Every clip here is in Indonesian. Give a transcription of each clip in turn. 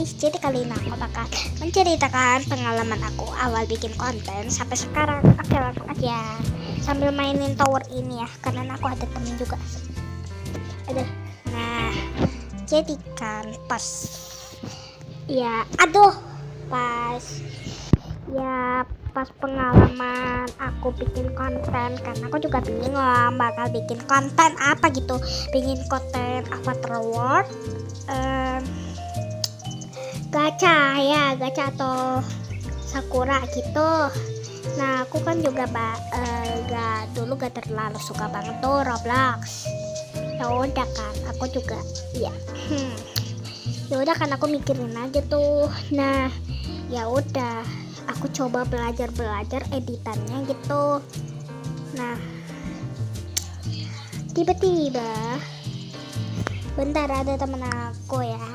guys, jadi kali ini aku bakal menceritakan pengalaman aku awal bikin konten sampai sekarang. Oke, langsung aja sambil mainin tower ini ya, karena aku ada temen juga. Nah, jadi kan pas pengalaman aku bikin konten, karena aku juga bingung bakal bikin konten apa gitu, bikin konten Avatar World, gacha atau Sakura gitu. Nah, aku kan juga gak terlalu suka banget tuh Roblox. Ya udah kan, aku juga ya udah kan, aku mikirin aja tuh. Nah, ya udah aku coba belajar editannya gitu. Nah, tiba-tiba bentar, ada temen aku ya.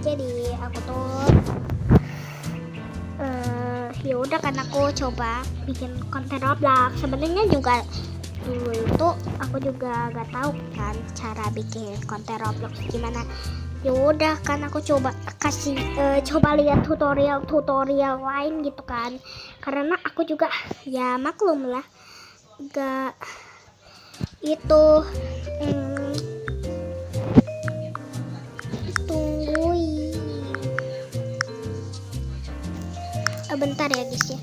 Jadi aku tuh ya udah kan, aku coba bikin konten Roblox. Sebenarnya juga dulu itu aku juga gak tahu kan cara bikin konten Roblox gimana. Ya udah kan, aku coba lihat tutorial lain gitu kan, karena aku juga ya maklum lah gak itu tungguin bentar ya guys ya.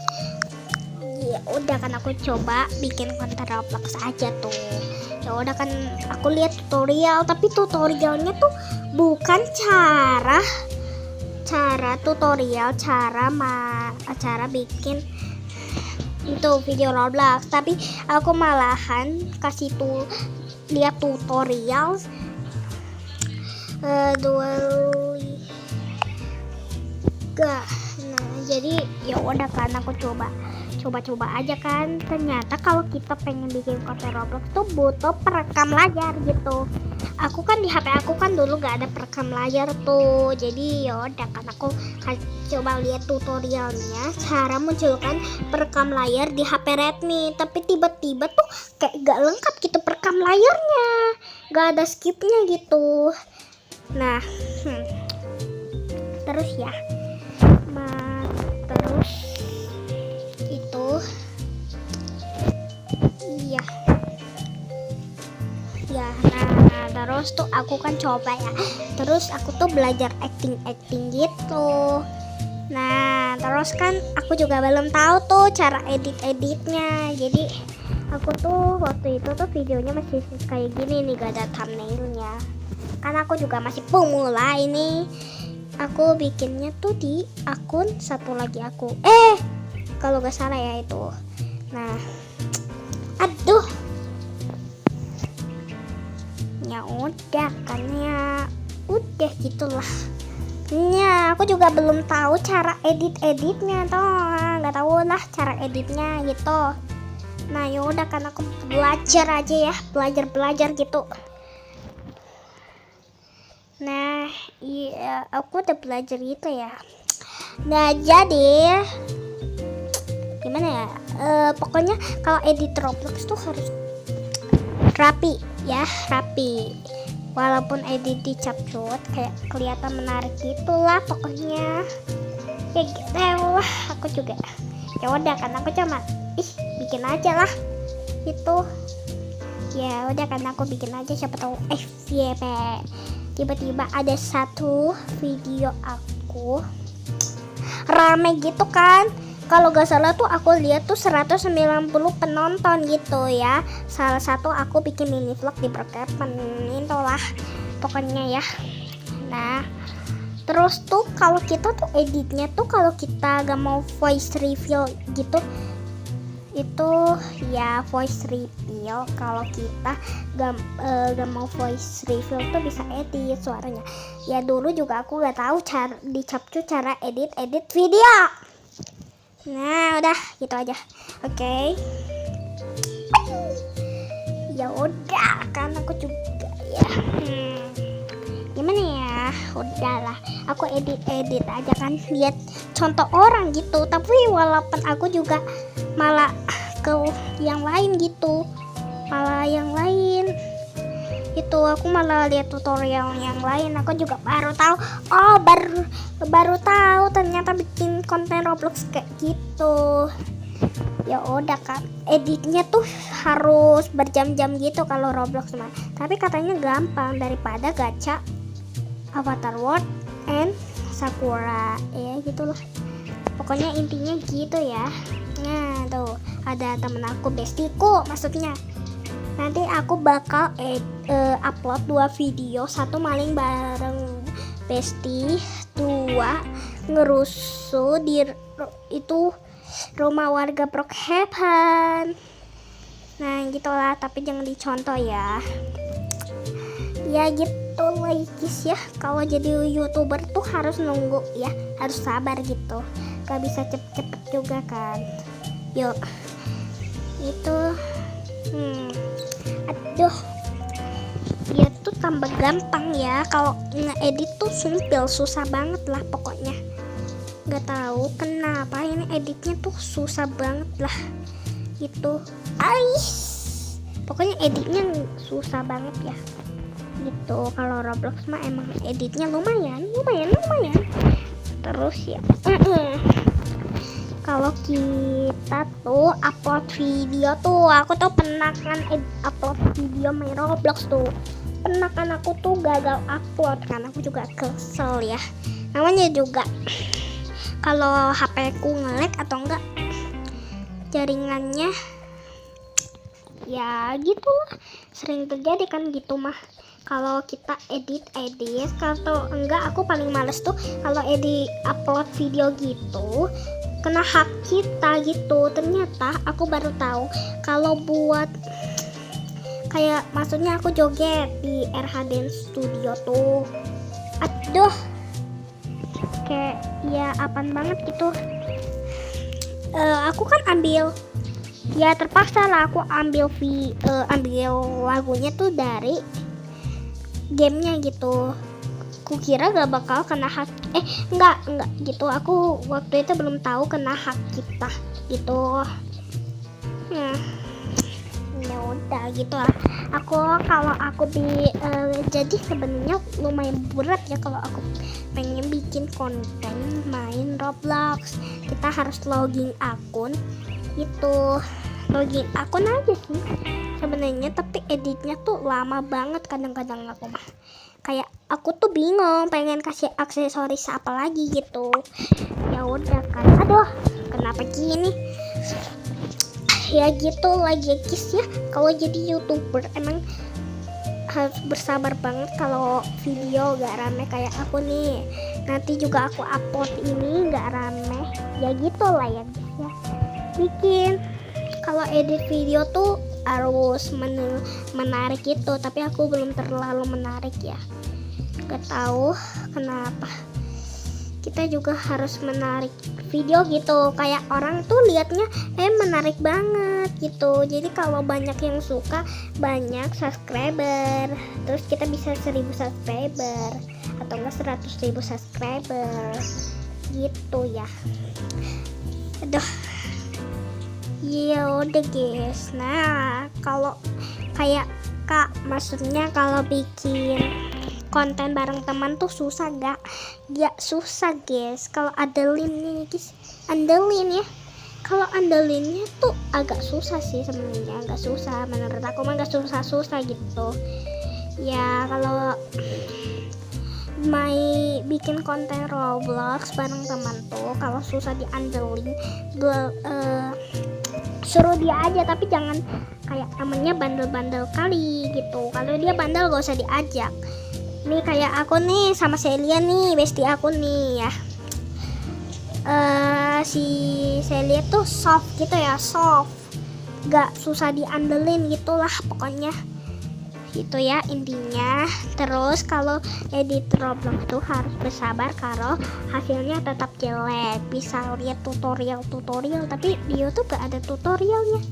Ya udah kan, aku coba bikin konten Roblox aja tuh. Ya udah kan, aku lihat tutorial, tapi tutorialnya tuh bukan cara bikin itu video Roblox, tapi aku malahan lihat tutorial Nah, jadi ya udah kan, aku coba aja kan. Ternyata kalau kita pengen bikin konten Roblox tuh butuh perekam layar gitu. Aku kan di HP aku kan dulu gak ada perekam layar tuh. Jadi ya udah kan, aku coba lihat tutorialnya cara munculkan perekam layar di HP Redmi. Tapi tiba-tiba tuh kayak gak lengkap gitu perekam layarnya, gak ada skipnya gitu. Nah, terus ya, terus itu nah terus tuh aku kan coba ya, terus aku tuh belajar acting gitu. Nah, terus kan aku juga belum tahu tuh cara editnya. Jadi aku tuh waktu itu tuh videonya masih kayak gini nih, gak ada thumbnailnya, karena aku juga masih pemula ini. Aku bikinnya tuh di akun satu lagi aku, kalau gak salah ya itu. Nah, aduh, ya udah kan, ya udah gitulah. Ya, aku juga belum tahu cara editnya tuh, nggak tahu lah cara editnya gitu. Nah, ya udah kan, aku belajar aja ya, belajar gitu. Nah, iya, aku udah belajar gitu ya. Nah, jadi gimana ya, pokoknya kalau edit Roblox tuh harus rapi. Walaupun edit di CapCut kayak kelihatan menarik gitulah pokoknya. Ya gitu lah, aku juga. Ya udah kan, aku cuma bikin aja lah gitu. Ya udah kan, aku bikin aja, siapa tahu FYP. Tiba-tiba ada satu video aku rame gitu kan. Kalau gak salah tuh aku lihat tuh 190 penonton gitu ya. Salah satu aku bikin mini vlog di Brookhaven itulah pokoknya ya. Nah, terus tuh kalau kita tuh editnya tuh, kalau kita gak mau voice reveal gitu, itu ya voice reveal. Kalau kita gak mau voice reveal tuh bisa edit suaranya. Ya dulu juga aku gak tahu cara di CapCut cara edit video. Nah, udah gitu aja. Oke. Ya udah kan, aku juga ya. Gimana ya? Udahlah, aku edit aja kan, lihat contoh orang gitu. Tapi walaupun aku juga malah ke yang lain gitu. Itu aku malah lihat tutorial yang lain, aku juga baru tahu. Oh, baru tahu ternyata bikin konten Roblox kayak gitu. Ya udah kan, editnya tuh harus berjam-jam gitu kalau Roblox mah. Tapi katanya gampang daripada gacha Avatar World and Sakura, ya gitu loh. Pokoknya intinya gitu ya. Nah tuh ada temen aku, bestiku maksudnya. Nanti aku bakal upload 2 video, 1 maling bareng besti, 2 ngerusuh di itu rumah warga Brookhaven. Nah gitulah, tapi jangan dicontoh ya. Ya gitu lah guys ya, kalau jadi YouTuber tuh harus nunggu ya, harus sabar gitu, gak bisa cepet-cepet juga kan. Yuk itu aduh, dia tuh tambah gampang ya, kalau ngeedit tuh sumpil, susah banget lah pokoknya. Gak tahu kenapa ini editnya tuh susah banget lah gitu. Pokoknya editnya susah banget ya gitu. Kalau Roblox mah emang editnya lumayan. Terus ya kalau kita tuh upload video tuh, aku tuh pernah kan upload video main Roblox tuh, pernah kan aku tuh gagal upload kan, aku juga kesel ya. Namanya juga kalau HP ku nge-lag atau enggak jaringannya, ya gitulah, sering terjadi kan gitu mah. Kalau kita edit kalau enggak, aku paling males tuh kalau edit upload video gitu kena hak kita gitu. Ternyata aku baru tahu kalau buat kayak, maksudnya aku joget di RH Dance Studio tuh, aduh kayak ya apaan banget gitu. Aku kan ambil, ya terpaksa lah aku ambil lagunya tuh dari gamenya gitu. Kukira gak bakal kena hak, enggak gitu. Aku waktu itu belum tahu kena hak kita gitu. Ya udah gitu lah. Kalau aku jadi sebenarnya lumayan berat ya kalau aku pengen bikin konten main Roblox. Kita harus login akun gitu, login akun aja sih sebenarnya, tapi editnya tuh lama banget kadang-kadang. Aku mah kayak aku tuh bingung pengen kasih aksesoris apa lagi gitu. Ya udah kan, aduh kenapa gini ya gitu lagi guys ya. Kalau jadi YouTuber emang harus bersabar banget kalau video gak rame kayak aku nih. Nanti juga aku upload ini gak rame, ya gitu lah ya guys ya. Bikin kalau edit video tuh harus menarik gitu, tapi aku belum terlalu menarik ya. Gak tahu kenapa kita juga harus menarik video gitu, kayak orang tuh liatnya menarik banget gitu. Jadi kalau banyak yang suka, banyak subscriber, terus kita bisa 1000 subscriber atau enggak 100.000 subscriber gitu ya. Aduh, ya udah guys. Nah kalau kayak kak, maksudnya kalau bikin konten bareng teman tuh susah gak susah guys. Kalau andelinnya guys, andelin ya. Kalau andelinnya tuh agak susah sih sebenarnya, agak susah menurut aku mah, agak susah gitu ya. Kalau bikin konten Roblox bareng teman tuh kalau susah diandelin, suruh dia aja, tapi jangan kayak temennya bandel-bandel kali gitu. Kalau dia bandel gak usah diajak. Nih kayak aku nih sama Celia nih, bestie aku nih ya. Si Celia tuh soft gitu ya, soft, gak susah diandelin gitulah pokoknya. Itu ya intinya. Terus kalau edit Roblox tuh harus bersabar kalau hasilnya tetap jelek. Bisa lihat tutorial tapi di YouTube gak ada tutorialnya.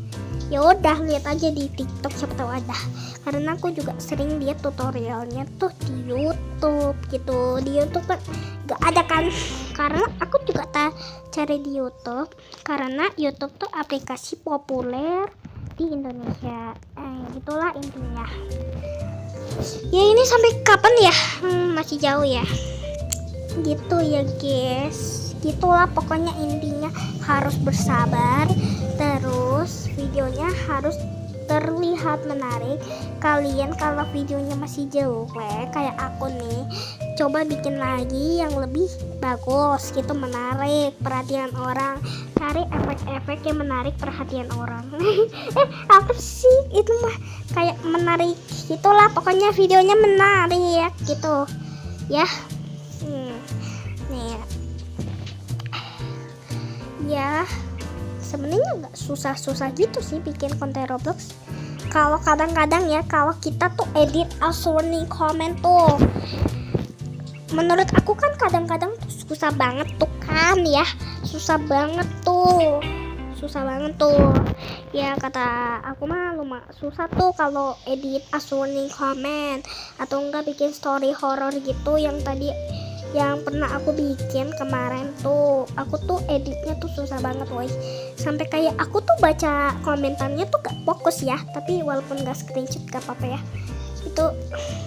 Ya udah lihat aja di TikTok, siapa tahu ada. Karena aku juga sering lihat tutorialnya tuh di YouTube gitu. Di YouTube kan gak ada kan, karena aku juga cari di YouTube, karena YouTube tuh aplikasi populer di Indonesia. Gitulah intinya. Ya ini sampai kapan ya? Masih jauh ya. Gitu ya guys. Gitulah pokoknya intinya, harus bersabar. Terus videonya harus terlihat menarik. Kalian kalau videonya masih jelek kayak aku nih, coba bikin lagi yang lebih bagus gitu, menarik perhatian orang. Cari efek-efek yang menarik perhatian orang. Apa sih itu mah, kayak menarik gitulah pokoknya, videonya menarik gitu ya. Nih ya, sebenarnya nggak susah-susah gitu sih bikin konten Roblox. Kalau kadang-kadang ya, kalau kita tuh edit asuransi komen tuh, menurut aku kan kadang-kadang tuh susah banget tuh kan ya, susah banget tuh ya. Kata aku mah lumayan susah tuh kalau edit asuransi komen, atau enggak bikin story horror gitu. Yang tadi yang pernah aku bikin kemarin tuh, aku tuh editnya tuh susah banget woy, sampai kayak aku tuh baca komentarnya tuh gak fokus ya. Tapi walaupun gak screenshot gak apa-apa ya, itu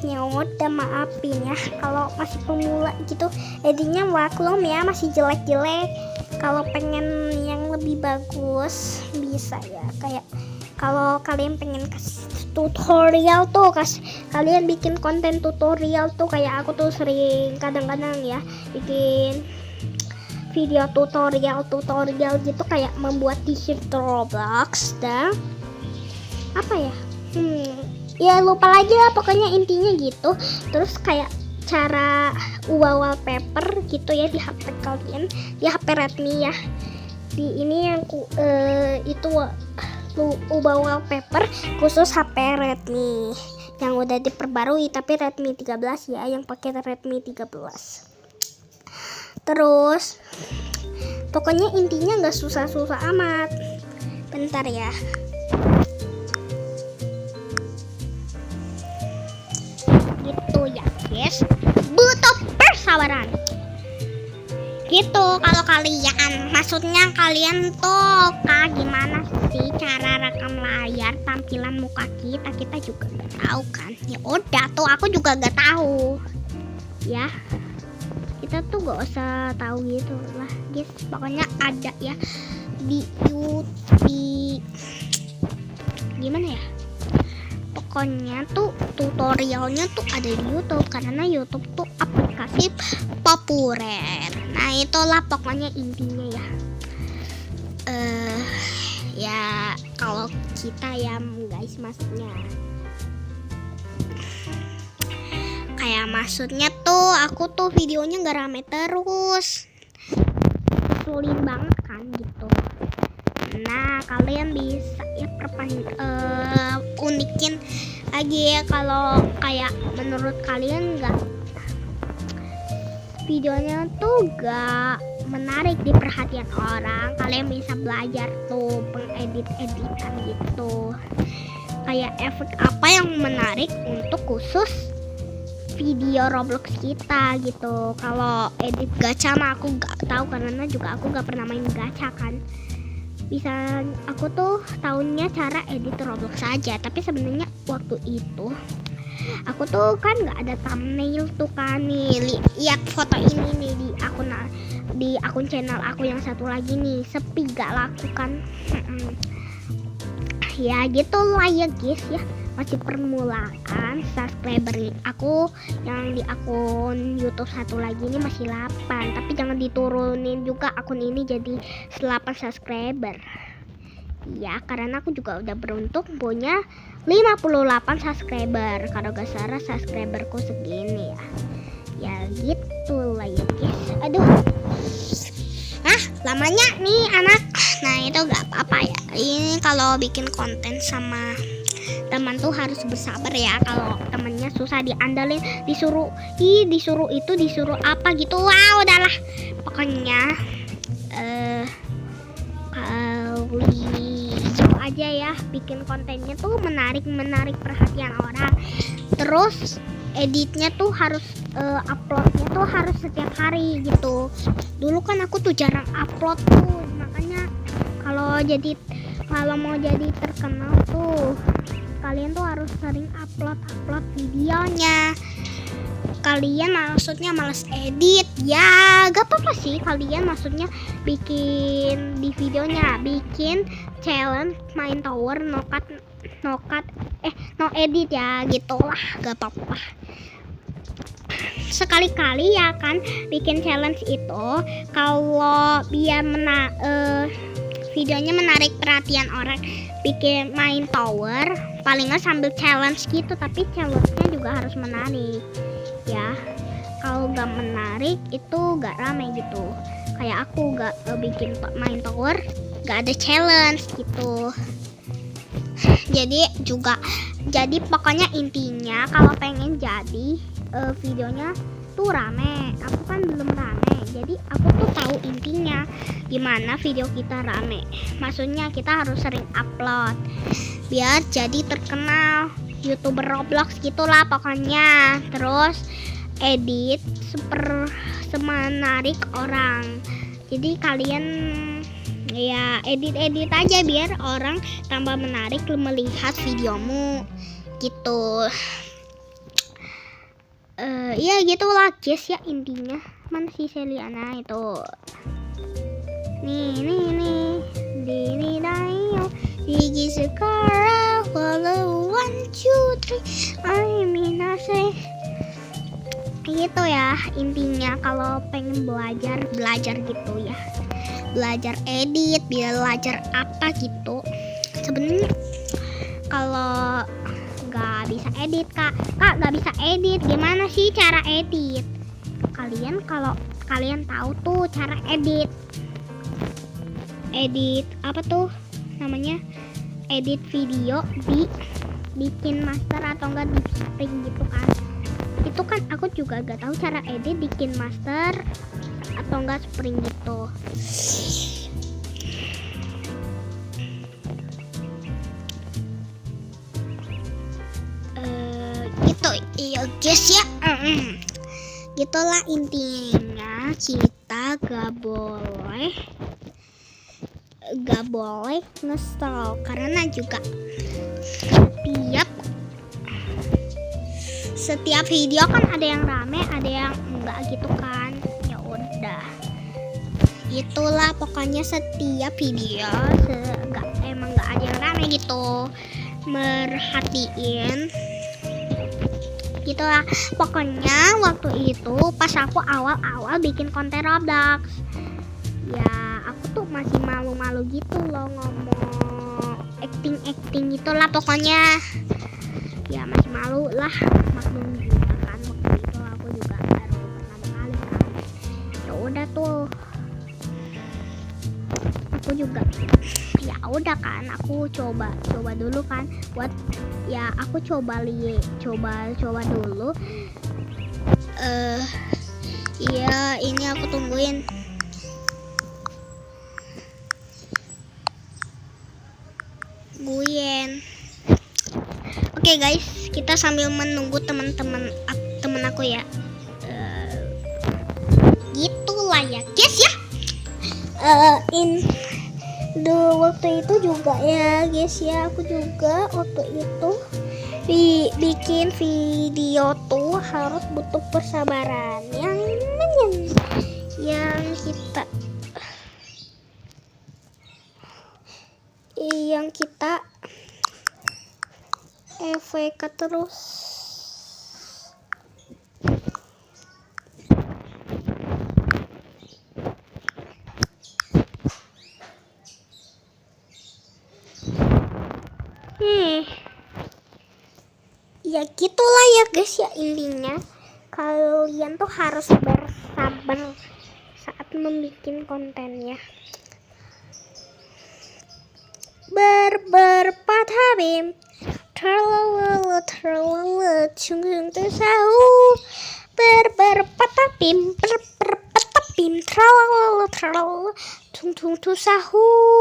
ya udah maafin ya kalau masih pemula gitu, editnya maklum ya masih jelek-jelek. Kalau pengen yang lebih bagus bisa ya, kayak kalau kalian pengen tutorial tuh, kalian bikin konten tutorial tuh, kayak aku tuh sering kadang-kadang ya bikin video tutorial gitu, kayak membuat t-shirt Roblox dan apa ya, ya lupa lagi lah pokoknya intinya gitu. Terus kayak cara ubah wallpaper gitu ya di HP kalian, di HP Redmi ya. Di ini yang itu ubah wallpaper khusus HP Redmi yang udah diperbarui, tapi Redmi 13 ya, yang pakai Redmi 13. Terus pokoknya intinya nggak susah-susah amat. Bentar ya. Gitu ya guys, butuh persabaran gitu. Kalau kalian, maksudnya kalian tuh gimana sih cara rekam layar, tampilan muka kita juga nggak tahu kan. Ya udah tuh, aku juga nggak tahu ya, kita tuh gak usah tahu gitu lah guys. Pokoknya ada ya di YouTube, gimana ya, pokoknya tuh tutorialnya tuh ada di YouTube, karena YouTube tuh aplikasi populer. Nah itulah pokoknya intinya ya. Ya kalau kita ya guys, maksudnya kayak maksudnya tuh aku tuh videonya nggak rame terus, sulit banget kan gitu. Nah kalian bisa ya unikin lagi ya, kalau kayak menurut kalian nggak videonya tuh gak menarik di perhatian orang, kalian bisa belajar tuh pengedit-editan gitu, kayak efek apa yang menarik untuk khusus video Roblox kita gitu. Kalau edit gacha mah aku gak tahu, karena juga aku gak pernah main gacha kan. Bisa aku tuh tahunya cara edit Roblox saja, tapi sebenarnya waktu itu aku tuh kan nggak ada thumbnail tuh kan. Nih lihat foto ini nih di akun channel aku yang satu lagi nih, sepi gak laku kan. Ya gitu lah ya guys ya, masih permulaan. Subscriber aku yang di akun YouTube satu lagi ini masih 8, tapi jangan diturunin juga akun ini jadi 8 subscriber ya, karena aku juga udah beruntung punya 58 subscriber. Kalau gak salah subscriberku segini ya gitu lah ya guys. Aduh, lamanya nih anak. Nah itu gak apa-apa ya, ini kalau bikin konten sama teman tuh harus bersabar ya. Kalau temennya susah diandalin, disuruh itu, disuruh apa gitu, wow udahlah pokoknya gitu aja ya. Bikin kontennya tuh menarik perhatian orang. Terus editnya tuh harus uploadnya tuh harus setiap hari gitu. Dulu kan aku tuh jarang upload tuh, makanya kalau mau jadi terkenal tuh kalian tuh harus sering upload videonya. Kalian maksudnya males edit ya, gak apa-apa sih. Kalian maksudnya bikin di videonya, bikin challenge main tower no edit ya, gitulah, gak apa-apa. Sekali-kali ya kan bikin challenge itu, kalau biar videonya menarik perhatian orang, bikin main tower paling nggak sambil challenge gitu, tapi challenge-nya juga harus menarik ya. Kalau nggak menarik itu nggak rame gitu. Kayak aku nggak bikin main tower, nggak ada challenge gitu. Jadi pokoknya intinya kalau pengen jadi videonya tuh rame, aku kan belum rame, jadi aku tuh tahu intinya gimana video kita rame. Maksudnya kita harus sering upload biar jadi terkenal, YouTuber Roblox gitulah pokoknya. Terus edit semenarik orang. Jadi kalian ya edit aja biar orang tambah menarik melihat videomu gitu. Ya gitulah guys ya intinya. Mana sih Seliana itu? Nih Dini Dayo Gigi sekarang follow 1, 2, 3 I mean I say gitu ya intinya. Kalau pengen belajar gitu ya, belajar edit, belajar apa gitu. Sebenarnya kalau nggak bisa edit kak nggak bisa edit, gimana sih cara edit? Kalau kalian tahu tuh cara edit apa tuh namanya, edit video bikin master atau enggak di spring gitu kan. Itu kan aku juga gak tahu cara edit bikin master atau enggak spring gitu. Gitu iya guys ya. Gitulah intinya, kita gak boleh nge-stall, karena juga setiap video kan ada yang rame, ada yang enggak gitu kan. Ya udah, itulah pokoknya setiap video emang enggak ada yang rame gitu, merhatiin gitulah. Pokoknya waktu itu pas aku awal-awal bikin konten Roblox ya, aku tuh masih malu-malu gitu loh ngomong acting gitulah pokoknya ya, masih malu lah, maklum juga kan. Waktu itu aku juga baru pertama kali kan. Ya udah tuh aku juga ya udah kan, aku coba dulu kan buat ya, aku coba dulu. Iya ini aku tungguin. Oke guys, kita sambil menunggu temen aku ya. Gitulah ya guys ya. Waktu itu juga ya guys ya, aku juga waktu itu bikin video tuh harus butuh persabaran yang kita FK terus. Ya gitulah ya guys ya intinya. Kalian tuh harus bersabar saat membuat kontennya. Berpatah bim terlalu cung tuh sahur. Berpatah bim terlalu cung tuh sahur.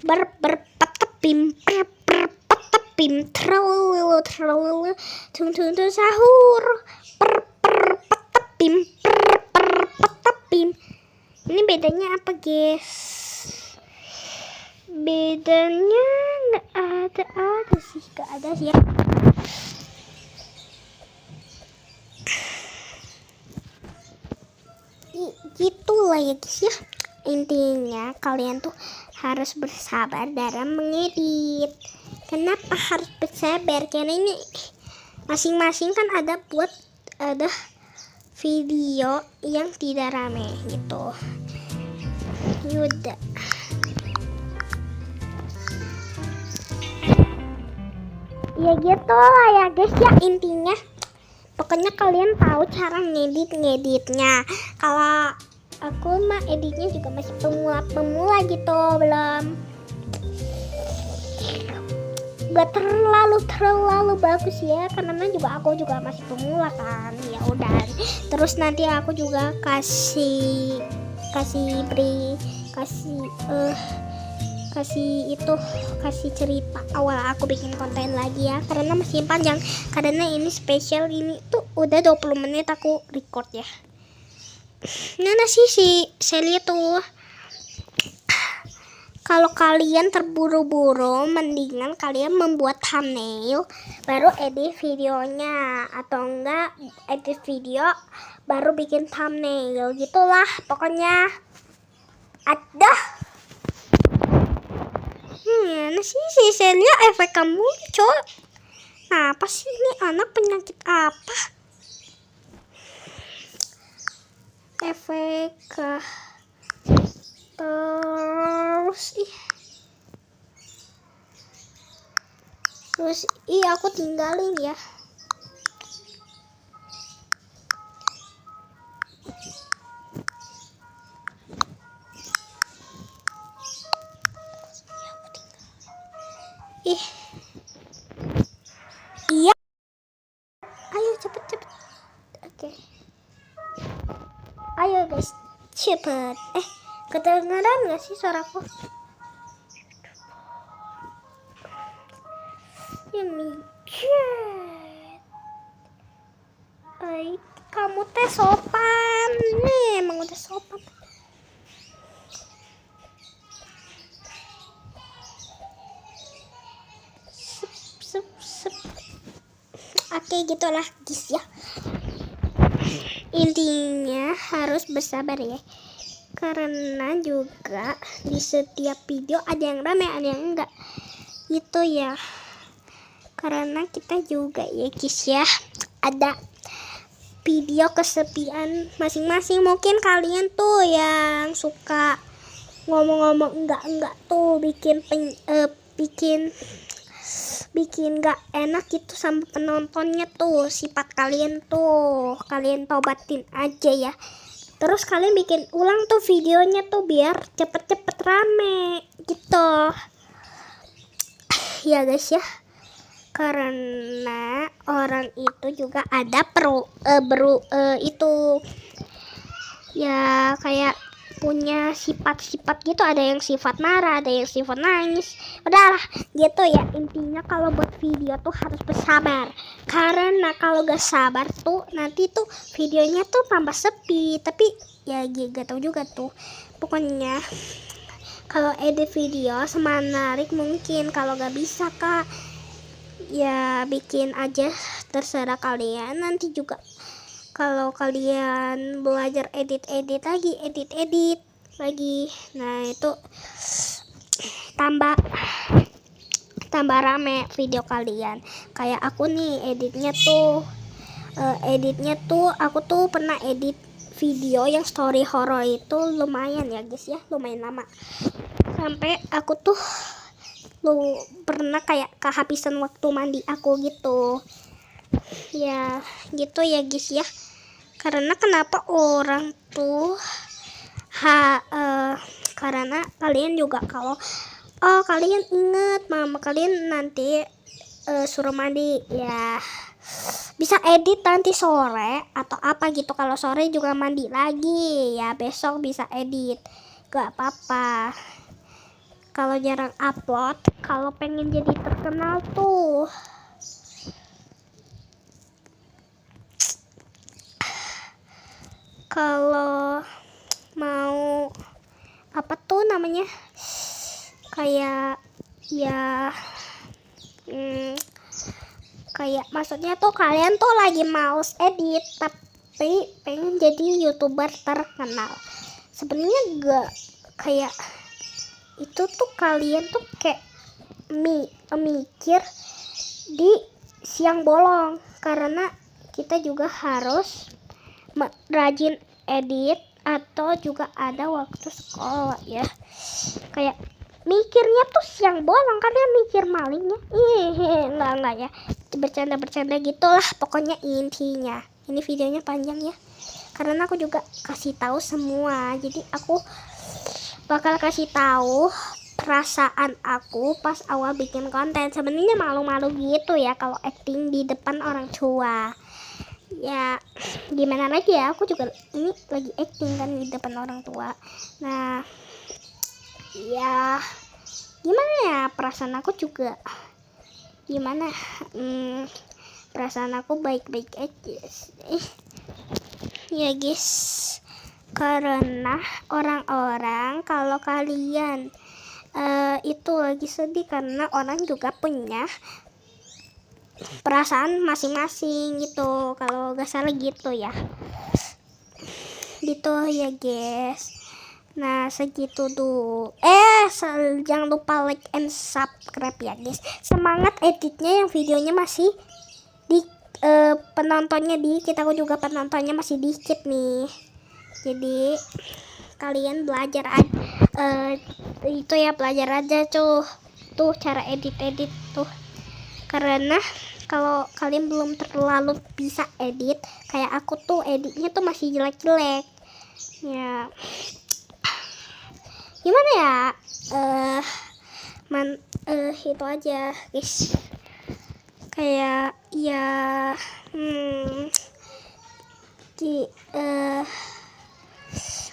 Berpatah bim terlalu cung tuh sahur. Berpatah bim. Ini bedanya apa guys? bedanya nggak ada sih, nggak ada sih ya. Gitulah ya guys ya, intinya kalian tuh harus bersabar dalam mengedit. Kenapa harus bersabar? Karena ini masing-masing kan ada video yang tidak rame gitu. Yaudah, ya gitu lah ya guys ya, intinya pokoknya kalian tahu cara ngeditnya. Kalau aku mah editnya juga masih pemula gitu, belum gak terlalu bagus ya, karena juga aku juga masih pemula kan. Ya udah, terus nanti aku juga kasih cerita awal aku bikin konten lagi ya, karena masih panjang, karena ini spesial. Ini tuh udah 20 menit aku record ya. Nah si Celia tuh, kalau kalian terburu-buru mendingan kalian membuat thumbnail baru edit videonya, atau enggak edit video baru bikin thumbnail, gitulah pokoknya. Ada nah si Celia efek kamu cok. Nah, apa sih ini anak penyakit apa? Efek terus aku tinggalin ya. Iya, ayo cepet. Oke. Ayo guys, cepet. Kedengaran gak sih suaraku? Ini kamu teh sopan nih, emang udah sopan. Oke, gitulah guys ya. Intinya harus bersabar ya, karena juga di setiap video ada yang rame ada yang enggak gitu ya, karena kita juga ya guys ya ada video kesepian masing-masing. Mungkin kalian tuh yang suka ngomong-ngomong enggak tuh bikin gak enak gitu sama penontonnya tuh. Sifat kalian tuh kalian tobatin aja ya, terus kalian bikin ulang tuh videonya tuh biar cepet rame gitu ya guys ya, karena orang itu juga ada itu ya kayak punya sifat-sifat gitu, ada yang sifat marah, ada yang sifat nangis. Udahlah gitu ya, intinya kalau buat video tuh harus bersabar, karena kalau gak sabar tuh nanti tuh videonya tuh tambah sepi. Tapi ya gak tau juga tuh, pokoknya kalau edit video semenarik mungkin. Kalau gak bisa kak ya bikin aja, terserah kalian. Nanti juga kalau kalian belajar edit lagi, nah itu tambah rame video kalian. Kayak aku nih editnya tuh aku tuh pernah edit video yang story horror itu lumayan ya guys ya, lumayan lama, sampai aku tuh pernah kayak kehabisan waktu mandi aku gitu ya, gitu ya guys ya. Karena kenapa orang tuh karena kalian juga kalau kalian inget mama kalian nanti suruh mandi ya, bisa edit nanti sore atau apa gitu. Kalau sore juga mandi lagi ya, besok bisa edit, gak apa-apa. Kalau jarang upload, kalau pengen jadi terkenal tuh kalau mau apa tuh namanya, kayak ya kayak maksudnya tuh kalian tuh lagi males edit tapi pengen jadi YouTuber terkenal. Sebenarnya gak kayak itu tuh, kalian tuh kayak mikir di siang bolong, karena kita juga harus rajin edit atau juga ada waktu sekolah ya. Kayak mikirnya tuh siang bolong, kalian mikir malingnya. Enggak ya, bercanda gitulah pokoknya intinya. Ini videonya panjang ya, karena aku juga kasih tahu semua. Jadi aku bakal kasih tahu perasaan aku pas awal bikin konten. Sebenarnya malu-malu gitu ya kalau acting di depan orang tua. Ya gimana lagi ya, aku juga ini lagi acting kan di depan orang tua. Nah ya gimana ya, perasaan aku juga gimana, perasaan aku baik-baik aja ya guys. Karena orang-orang kalau kalian itu lagi sedih, karena orang juga punya perasaan masing-masing gitu, kalau gak salah gitu ya, gitu ya guys. Nah segitu dulu, jangan lupa like and subscribe ya guys. Semangat editnya, yang videonya masih di penontonnya dikit, aku juga penontonnya masih dikit nih. Jadi kalian belajar itu ya, belajar aja tuh cara edit tuh. Karena kalau kalian belum terlalu bisa edit kayak aku tuh, editnya tuh masih jelek-jelek ya. Gimana ya, itu aja guys. Kayak ya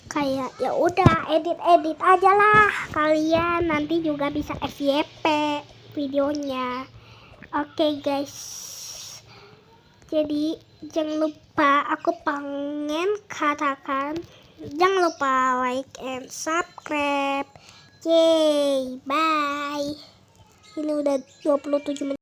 kayak ya udah edit aja lah, kalian nanti juga bisa FYP videonya. Oke guys, jadi jangan lupa, aku pengen katakan jangan lupa like and subscribe. Yay, bye. Ini udah 27 menit.